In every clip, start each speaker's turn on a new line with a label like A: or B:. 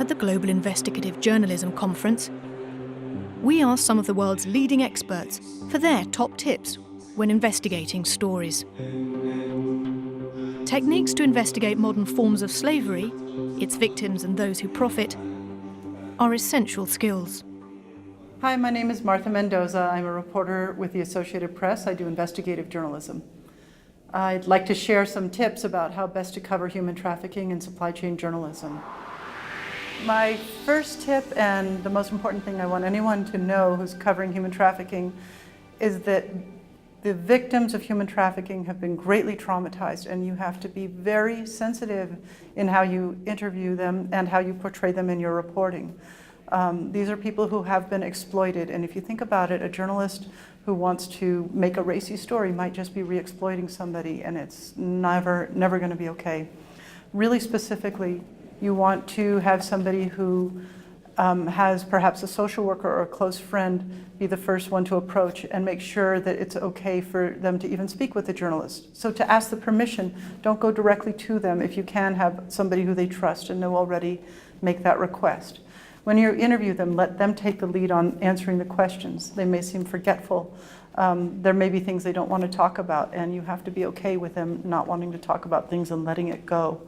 A: at the Global Investigative Journalism Conference, we asked some of the world's leading experts for their top tips when investigating stories. Techniques to investigate modern forms of slavery, its victims and those who profit, are essential skills.
B: Hi, my name is Martha Mendonza. I'm a reporter with the Associated Press. I do investigative journalism. I'd like to share some tips about how best to cover human trafficking in supply chain journalism. My first tip, and the most important thing I want anyone to know who's covering human trafficking, is that the victims of human trafficking have been greatly traumatized, and you have to be very sensitive in how you interview them and how you portray them in your reporting. These are people who have been exploited, and if you think about it, a journalist who wants to make a racy story might just be re-exploiting somebody, and it's never going to be okay. Really specifically, you want to have somebody who has perhaps a social worker or a close friend be the first one to approach and make sure that it's okay for them to even speak with the journalist. So to ask the permission, don't go directly to them. If you can have somebody who they trust and know already, make that request. When you interview them, let them take the lead on answering the questions. They may seem forgetful. There may be things they don't want to talk about, and you have to be okay with them not wanting to talk about things and letting it go.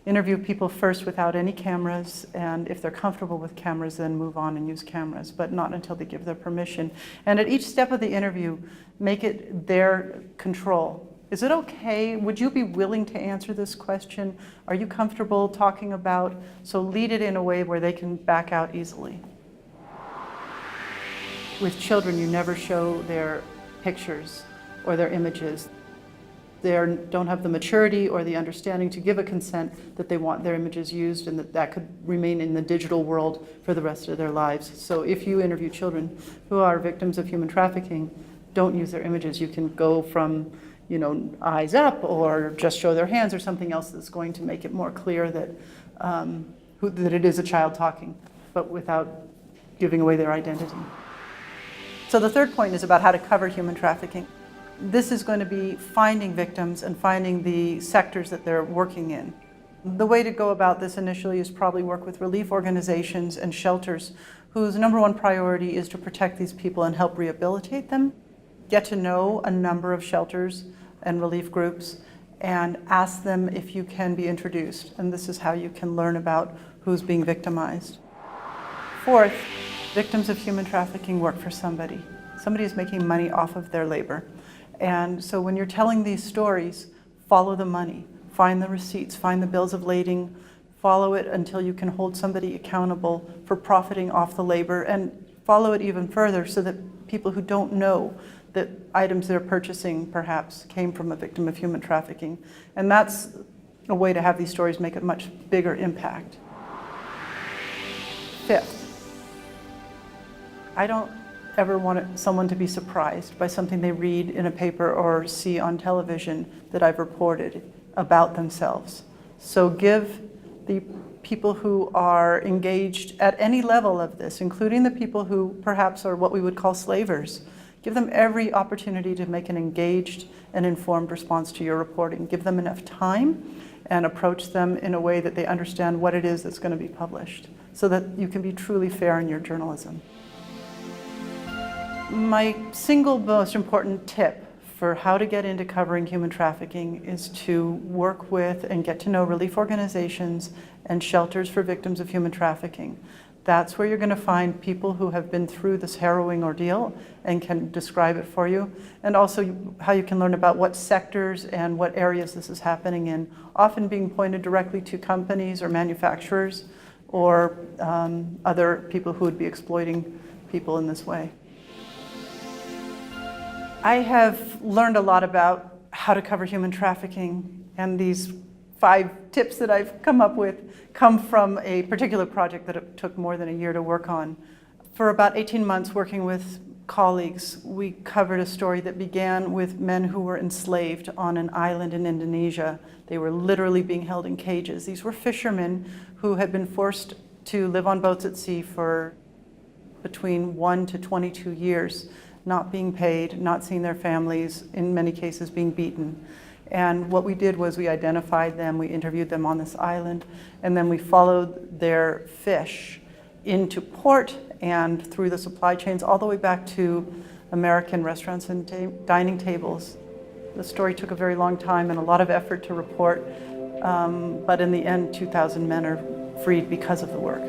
B: Interview people first without any cameras, and if they're comfortable with cameras, then move on and use cameras, but not until they give their permission. And at each step of the interview, make it their control. Is it okay? Would you be willing to answer this question? Are you comfortable talking about? So lead it in a way where they can back out easily. With children, you never show their pictures or their images. They don't have the maturity or the understanding to give a consent that they want their images used, and that could remain in the digital world for the rest of their lives. So if you interview children who are victims of human trafficking, don't use their images. You can go from, eyes up, or just show their hands, or something else that's going to make it more clear that that it is a child talking, but without giving away their identity. So the third point is about how to cover human trafficking. This is going to be finding victims and finding the sectors that they're working in. The way to go about this initially is probably work with relief organizations and shelters whose number one priority is to protect these people and help rehabilitate them. Get to know a number of shelters and relief groups and ask them if you can be introduced. And this is how you can learn about who's being victimized. Fourth, victims of human trafficking work for somebody. Somebody is making money off of their labor. And so when you're telling these stories, follow the money, find the receipts, find the bills of lading, follow it until you can hold somebody accountable for profiting off the labor, and follow it even further so that people who don't know that items they're purchasing perhaps came from a victim of human trafficking. And that's a way to have these stories make a much bigger impact. Fifth, I don't ever want someone to be surprised by something they read in a paper or see on television that I've reported about themselves. So give the people who are engaged at any level of this, including the people who perhaps are what we would call slavers, give them every opportunity to make an engaged and informed response to your reporting. Give them enough time and approach them in a way that they understand what it is that's going to be published, so that you can be truly fair in your journalism. My single most important tip for how to get into covering human trafficking is to work with and get to know relief organizations and shelters for victims of human trafficking. That's where you're going to find people who have been through this harrowing ordeal and can describe it for you, and also how you can learn about what sectors and what areas this is happening in, often being pointed directly to companies or manufacturers or other people who would be exploiting people in this way. I have learned a lot about how to cover human trafficking, and these 5 tips that I've come up with come from a particular project that it took more than a year to work on. For about 18 months working with colleagues, we covered a story that began with men who were enslaved on an island in Indonesia. They were literally being held in cages. These were fishermen who had been forced to live on boats at sea for between 1 to 22 years. Not being paid, not seeing their families, in many cases being beaten. And what we did was we identified them, we interviewed them on this island, and then we followed their fish into port and through the supply chains all the way back to American restaurants and dining tables. The story took a very long time and a lot of effort to report, but in the end, 2,000 men are freed because of the work.